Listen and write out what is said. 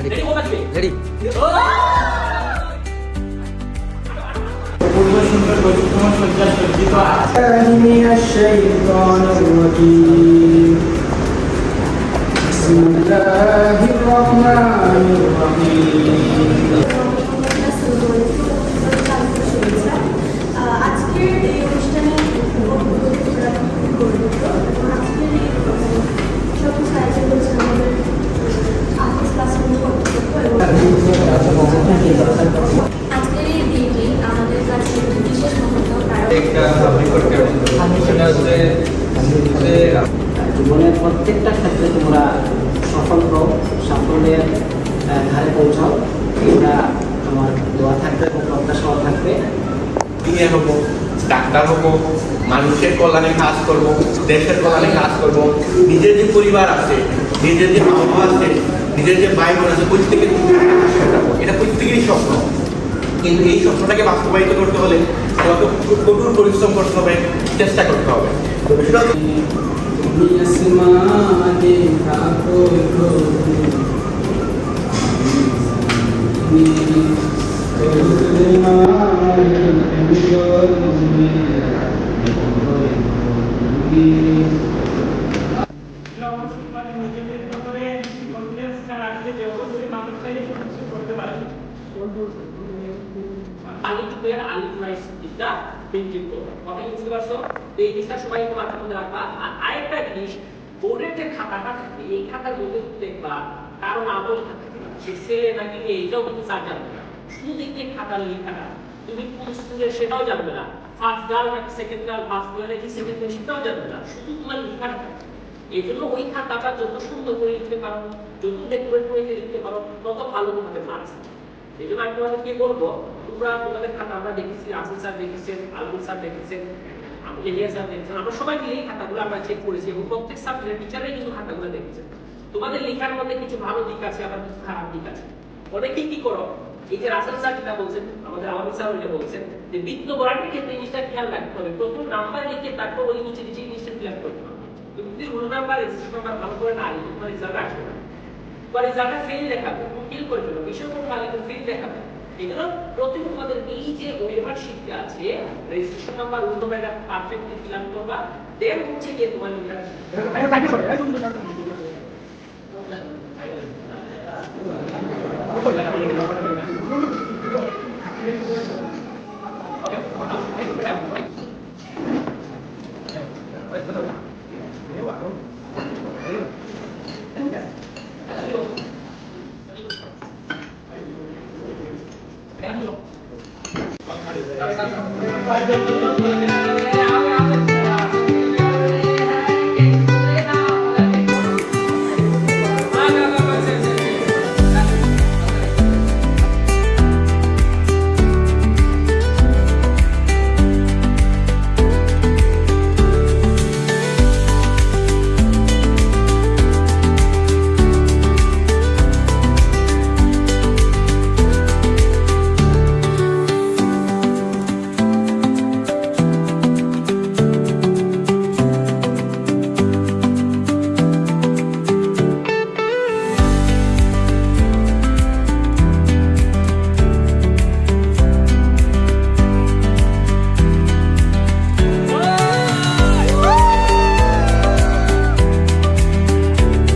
Ready পূর্ব সুন্দর বৈচিত্র্যময় সজ্জা সজ্জিত আছেন। বিসমিল্লাহির রহমানির রহিম। আজকের এই অনুষ্ঠানে আজকের এই সব কিছু আয়োজন করেছে আমাদের আর্টিস্ট ক্লাসরুমের কর্তৃপক্ষ এবং আজকের এই দিনটি আমাদের কাছে বিশেষ মহত্ব জীবনের প্রত্যেকটা ক্ষেত্রে তোমরা সফল হও, সাফল্যের ধারে পৌঁছাও, এটা আমার দোয়া থাকবে এবং প্রত্যাশাও থাকবে। ইঞ্জিনিয়ার হবো, ডাক্তার হবো, মানুষের কল্যাণে কাজ করব, দেশের কল্যাণে কাজ করব, নিজের যে পরিবার আছে, নিজের যে মা বাবা আছে, নিজের যে ভাই বোন আছে, প্রত্যেকের এটা প্রত্যেকেরই স্বপ্ন। কিন্তু এই স্বপ্নটাকে বাস্তবায়িত করতে হলে আমাকে খুব কঠোর পরিশ্রম করতে হবে, চেষ্টা করতে হবে। তো বিষয়টা নিজেদের ব্যাপারে কনফিডেন্সটা রাখতে যে অবশ্যই মানুষ চাইলে কিছু করতে পারে। আরেকটা জিনিস, বোর্ডের যে খাতাটা থাকে এই খাতার মধ্যে দেখবা কারণ আবল থাকে সে ছেলে নাকি এইটাও কিন্তু চা জানবে না, শুধু দেখবে খাতার লেখাটা তুমি কোন স্কুলের সেটাও জানবে না, ফার্স্ট গার্ল নাকি সেকেন্ড গার্ল, ফার্স্ট গার্ল নাকি সেকেন্ড গার্ল সেটাও জানবে না, শুধু তোমার লেখাটা থাকে। এই জন্য ওই খাতাটা যত সুন্দর করে লিখতে পারো, যত ডেকোরেট করে লিখতে পারো, তত ভালো তোমাদের মার্কস। এই জন্য আমি তোমাদেরকে বলবো, তোমরা তোমাদের খাতা আমরা দেখেছি, আসিফ স্যার দেখেছেন, আলমুল স্যার দেখেছেন, এলিয়া স্যার দেখেছেন, আমরা সবাই মিলে এই খাতাগুলো আমরা চেক করেছি এবং প্রত্যেক সাবজেক্টের টিচারই কিন্তু খাতাগুলো দেখেছেন। তোমাদের লেখার মধ্যে কিছু ভালো দিক আছে, আবার কিছু খারাপ দিক আছে। অনেকে কি করো, এই যে রাসেল স্যার যেটা বলছেন, আমাদের আহমেদ স্যার ওইটা বলছেন যে বৃত্ত গড়ানোর ক্ষেত্রে এই জিনিসটা খেয়াল রাখতে হবে, প্রথম নাম্বার লিখে তারপর ওই নিচে নিচে জিনিসটা ক্লিয়ার করতে হবে। তুমি যদি রোল নাম্বার রেজিস্টার নাম্বার ভালো করে না লিখে তোমার রেজাল্ট আসবে না, তোমার রেজাল্টটা ফেল দেখাবে, তুমি ফেল করে ফেলো, বিষয় কোনো ভালো ফেল দেখাবে। এই জন্য প্রথমে তোমাদের এই যে ওয়েভার শিটটা আছে, রেজিস্ট্রেশন নাম্বার রোল নাম্বারটা পারফেক্টলি ফিল আপ করবা, দেন হচ্ছে গিয়ে তোমার Thank you.